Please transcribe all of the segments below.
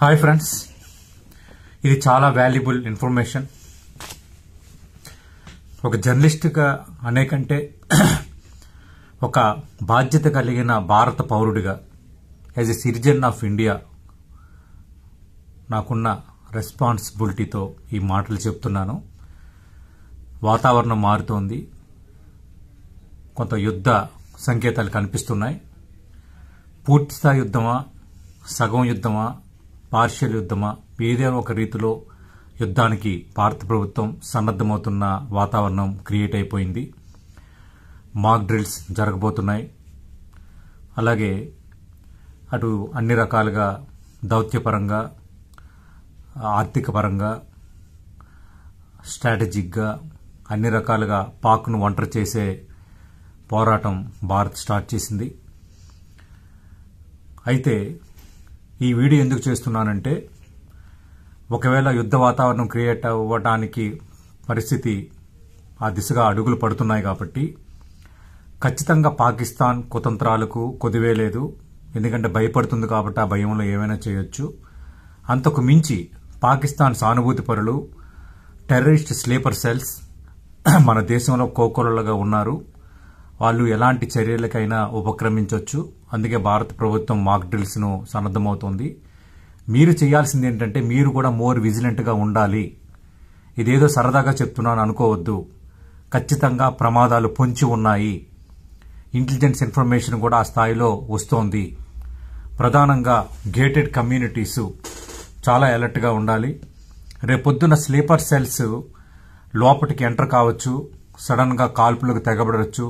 Hi friends, ఇది చాలా valuable information. ఒక జర్నలిస్ట్గా అనేకంటే ఒక బాధ్యత కలిగిన భారత పౌరుడిగా, as a citizen of India, నాకున్న రెస్పాన్సిబిలిటీతో ఈ మాటలు చెప్తున్నాను. వాతావరణం మారుతోంది, కొంత యుద్ధ సంకేతాలు కనిపిస్తున్నాయి. పూర్తిస్థాయి యుద్ధమా, సగం యుద్ధమా, పార్షియల్ యుద్ధమా, ఏదైనా ఒక రీతిలో యుద్ధానికి భారత ప్రభుత్వం సన్నద్దమవుతున్న వాతావరణం క్రియేట్ అయిపోయింది. మాక్ డ్రిల్స్ జరగబోతున్నాయి. అలాగే అటు అన్ని రకాలుగా దౌత్యపరంగా, ఆర్థిక పరంగా, స్ట్రాటజిక్గా అన్ని రకాలుగా పాక్ను ఒంటరి చేసే పోరాటం భారత్ స్టార్ట్ చేసింది. అయితే ఈ వీడియో ఎందుకు చేస్తున్నానంటే, ఒకవేళ యుద్ధ వాతావరణం క్రియేట్ అవ్వడానికి పరిస్థితి ఆ దిశగా అడుగులు పడుతున్నాయి కాబట్టి ఖచ్చితంగా పాకిస్తాన్ కుతంత్రాలకు కొదివే లేదు. ఎందుకంటే భయపడుతుంది కాబట్టి ఆ భయంలో ఏమైనా చేయొచ్చు. అంతకు మించి పాకిస్తాన్ సానుభూతి పరులు, టెర్రరిస్ట్ స్లీపర్ సెల్స్ మన దేశంలో కోకొల్లలుగా ఉన్నారు. వాళ్ళు ఎలాంటి చర్యలకైనా ఉపక్రమించవచ్చు. అందుకే భారత ప్రభుత్వం మాక్ డ్రిల్స్ ను సన్నద్దమవుతోంది. మీరు చేయాల్సింది ఏంటంటే, మీరు కూడా మోర్ విజిలెంట్ గా ఉండాలి. ఇదేదో సరదాగా చెప్తున్నాను అనుకోవద్దు. ఖచ్చితంగా ప్రమాదాలు పొంచి ఉన్నాయి. ఇంటెలిజెన్స్ ఇన్ఫర్మేషన్ కూడా ఆ స్థాయిలో వస్తోంది. ప్రధానంగా గేటెడ్ కమ్యూనిటీస్ చాలా అలర్ట్ గా ఉండాలి. రేపొద్దున స్లీపర్ సెల్స్ లోపలికి ఎంటర్ కావచ్చు, సడన్ గా కాల్పులకు తెగబడవచ్చు.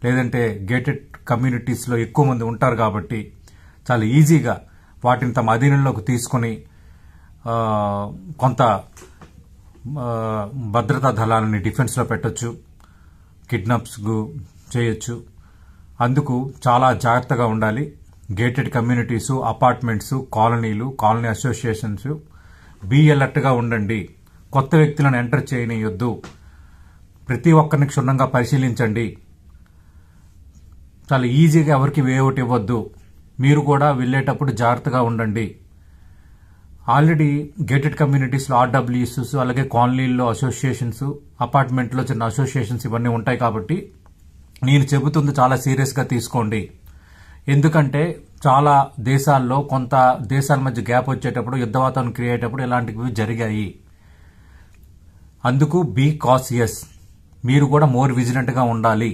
లేదంటే గేటెడ్ కమ్యూనిటీస్లో ఎక్కువ మంది ఉంటారు కాబట్టి చాలా ఈజీగా వాటిని తమ అధీనంలోకి తీసుకుని కొంత భద్రతా దళాలని డిఫెన్స్లో పెట్టొచ్చు, కిడ్నాప్స్ చేయొచ్చు. అందుకు చాలా జాగ్రత్తగా ఉండాలి. గేటెడ్ కమ్యూనిటీస్, అపార్ట్మెంట్స్, కాలనీలు, కాలనీ అసోసియేషన్స్ బీ అలర్ట్గా ఉండండి. కొత్త వ్యక్తులను ఎంటర్ చేయనియొద్దు. ప్రతి ఒక్కరిని క్షుణ్ణంగా పరిశీలించండి. చాలా ఈజీగా ఎవరికి వేఅవుట్ ఇవ్వద్దు. మీరు కూడా వెళ్ళేటప్పుడు జాగ్రత్తగా ఉండండి. ఆల్రెడీ గేటెడ్ కమ్యూనిటీస్లో ఆర్డబ్ల్యూఎస్, అలాగే కాలనీల్లో అసోసియేషన్స్, అపార్ట్మెంట్లో చిన్న అసోసియేషన్స్ ఇవన్నీ ఉంటాయి కాబట్టి నేను చెబుతుంది చాలా సీరియస్గా తీసుకోండి. ఎందుకంటే చాలా దేశాల్లో కొంత దేశాల మధ్య గ్యాప్ వచ్చేటప్పుడు, యుద్ధ వాతావరణం క్రియేట్ అయ్యేటప్పుడు ఇలాంటివి జరిగాయి. అందుకు బీ కాషియస్. మీరు కూడా మోర్ విజిలెంట్గా ఉండాలి.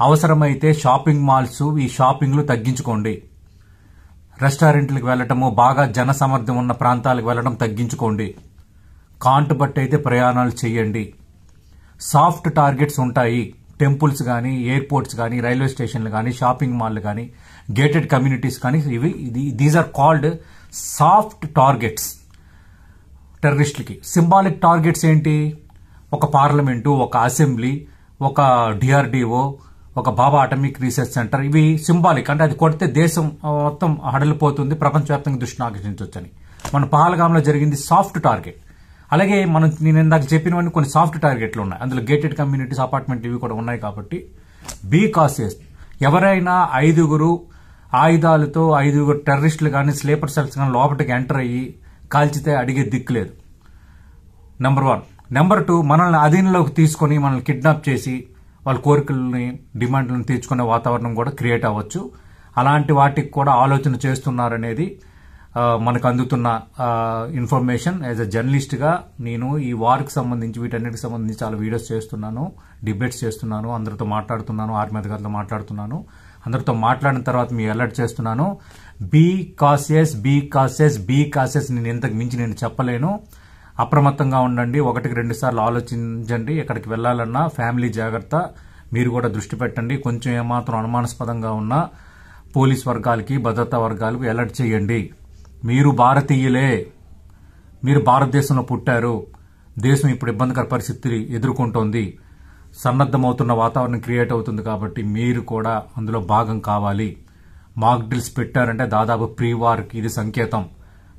అవసరమైతే షాపింగ్ మాల్స్, ఈ షాపింగ్లు తగ్గించుకోండి. రెస్టారెంట్లకు వెళ్ళటము, బాగా జన సమర్థం ఉన్న ప్రాంతాలకు వెళ్ళడం తగ్గించుకోండి. కాంట్ బట్టి అయితే ప్రయాణాలు చేయండి. సాఫ్ట్ టార్గెట్స్ ఉంటాయి. టెంపుల్స్ కానీ, ఎయిర్పోర్ట్స్ కానీ, రైల్వే స్టేషన్లు కానీ, షాపింగ్ మాల్లు కానీ, గేటెడ్ కమ్యూనిటీస్ కానీ, these are called soft targets. టెర్రరిస్టులకి సింబాలిక్ టార్గెట్స్ ఏంటి? ఒక పార్లమెంటు, ఒక అసెంబ్లీ, ఒక డిఆర్డిఓ, ఒక బాబా అటమిక్ రీసెర్చ్ సెంటర్. ఇవి సింబాలిక్. అంటే అది కొడితే దేశం మొత్తం హడలిపోతుంది, ప్రపంచవ్యాప్తంగా దృష్టిని ఆకర్షించవచ్చని. మన పహల్గామ్లో జరిగింది సాఫ్ట్ టార్గెట్. అలాగే నేను ఇందాక చెప్పినవన్నీ కొన్ని సాఫ్ట్ టార్గెట్లు ఉన్నాయి. అందులో గేటెడ్ కమ్యూనిటీస్, అపార్ట్మెంట్ ఇవి కూడా ఉన్నాయి కాబట్టి బీ కాషియస్. ఎవరైనా 5 ఆయుధాలతో 5 టెర్రరిస్టులు కానీ, స్లీపర్ సెల్స్ కానీ లోపలికి ఎంటర్ అయ్యి కాల్చితే అడిగే దిక్కులేదు. నెంబర్ 1. నెంబర్ 2, మనల్ని అధీనంలోకి తీసుకొని మనల్ని కిడ్నాప్ చేసి వాళ్ళ కోరికలని, డిమాండ్లను తీర్చుకునే వాతావరణం కూడా క్రియేట్ అవ్వచ్చు. అలాంటి వాటికి కూడా ఆలోచన చేస్తున్నారనేది మనకు అందుతున్న ఇన్ఫర్మేషన్. యాజ్ అ జర్నలిస్ట్గా నేను ఈ వార్కి సంబంధించి, వీటన్నిటికి సంబంధించి చాలా వీడియోస్ చేస్తున్నాను, డిబేట్స్ చేస్తున్నాను, అందరితో మాట్లాడుతున్నాను, ఆర్మీ అధికారులతో మాట్లాడుతున్నాను. అందరితో మాట్లాడిన తర్వాత మీ అలర్ట్ చేస్తున్నాను. Be cautious, be cautious, be cautious. నేను ఇంతకు మించి నేను చెప్పలేను. అప్రమత్తంగా ఉండండి. 1-2 సార్లు ఆలోచించండి. ఎక్కడికి వెళ్లాలన్నా ఫ్యామిలీ జాగ్రత్త. మీరు కూడా దృష్టి పెట్టండి. కొంచెం ఏమాత్రం అనుమానాస్పదంగా ఉన్న పోలీస్ వర్గాలకి, భద్రతా వర్గాలకు అలర్ట్ చేయండి. మీరు భారతీయులే. మీరు భారతదేశంలో పుట్టారు. దేశం ఇప్పుడు ఇబ్బందికర పరిస్థితి ఎదుర్కొంటోంది. సన్నద్దమవుతున్న వాతావరణం క్రియేట్ అవుతుంది కాబట్టి మీరు కూడా అందులో భాగం కావాలి. మాక్ డ్రిల్స్ పెట్టారంటే దాదాపు ప్రీ వార్కి ఇది సంకేతం.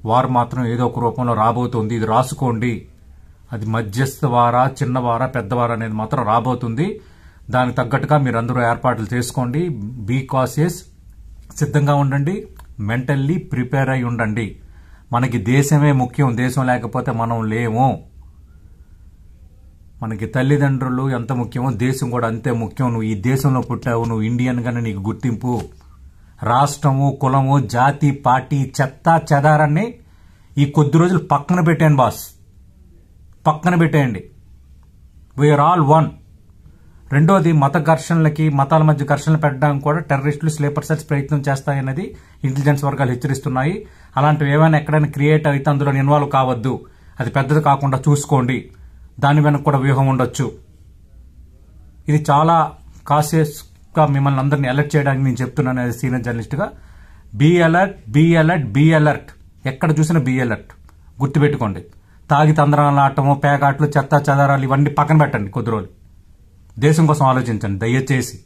వార్ మాత్రం ఏదో ఒక రూపంలో రాబోతుంది. ఇది రాసుకోండి. అది మధ్యస్థ వారా, చిన్నవారా, పెద్దవారా అనేది మాత్రం రాబోతుంది. దానికి తగ్గట్టుగా మీరు అందరూ ఏర్పాట్లు చేసుకోండి. Be cautious. సిద్ధంగా ఉండండి. మెంటల్లీ ప్రిపేర్ అయి ఉండండి. మనకి దేశమే ముఖ్యం. దేశం లేకపోతే మనం లేము. మనకి తల్లిదండ్రులు ఎంత ముఖ్యమో దేశం కూడా అంతే ముఖ్యం. నువ్వు ఈ దేశంలో పుట్టావు, నువ్వు ఇండియన్ గానే నీకు గుర్తింపు. రాష్ట్రము, కులము, జాతి, పార్టీ, చెత్త చెదారాన్ని ఈ కొద్ది రోజులు పక్కన పెట్టేయండి బాస్, పక్కన పెట్టేయండి. We are all one. రెండోది, మత ఘర్షణలకి, మతాల మధ్య ఘర్షణలు పెట్టడానికి కూడా టెర్రరిస్టులు, స్లీపర్ సెల్స్ ప్రయత్నం చేస్తాయన్నది ఇంటెలిజెన్స్ వర్గాలు హెచ్చరిస్తున్నాయి. అలాంటివి ఏమైనా ఎక్కడైనా క్రియేట్ అయితే అందులో ఇన్వాల్వ్ కావద్దు. అది పెద్దది కాకుండా చూసుకోండి. దాని వెనక కూడా వ్యూహం ఉండొచ్చు. ఇది చాలా కాషియస్ గా మిమ్మల్ని అందరినీ అలర్ట్ చేయడానికి నేను చెప్తున్నాను యాజ్ సీనియర్ జర్నలిస్ట్ గా. Be alert, be alert, be alert. ఎక్కడ చూసినా బీ అలర్ట్. గుర్తుపెట్టుకోండి. తాగి తందరాలు ఆటము, పేకాట్లు, చెత్త చెదారాలు ఇవన్నీ పక్కన పెట్టండి కొద్ది రోజులు. దేశం కోసం ఆలోచించండి దయచేసి.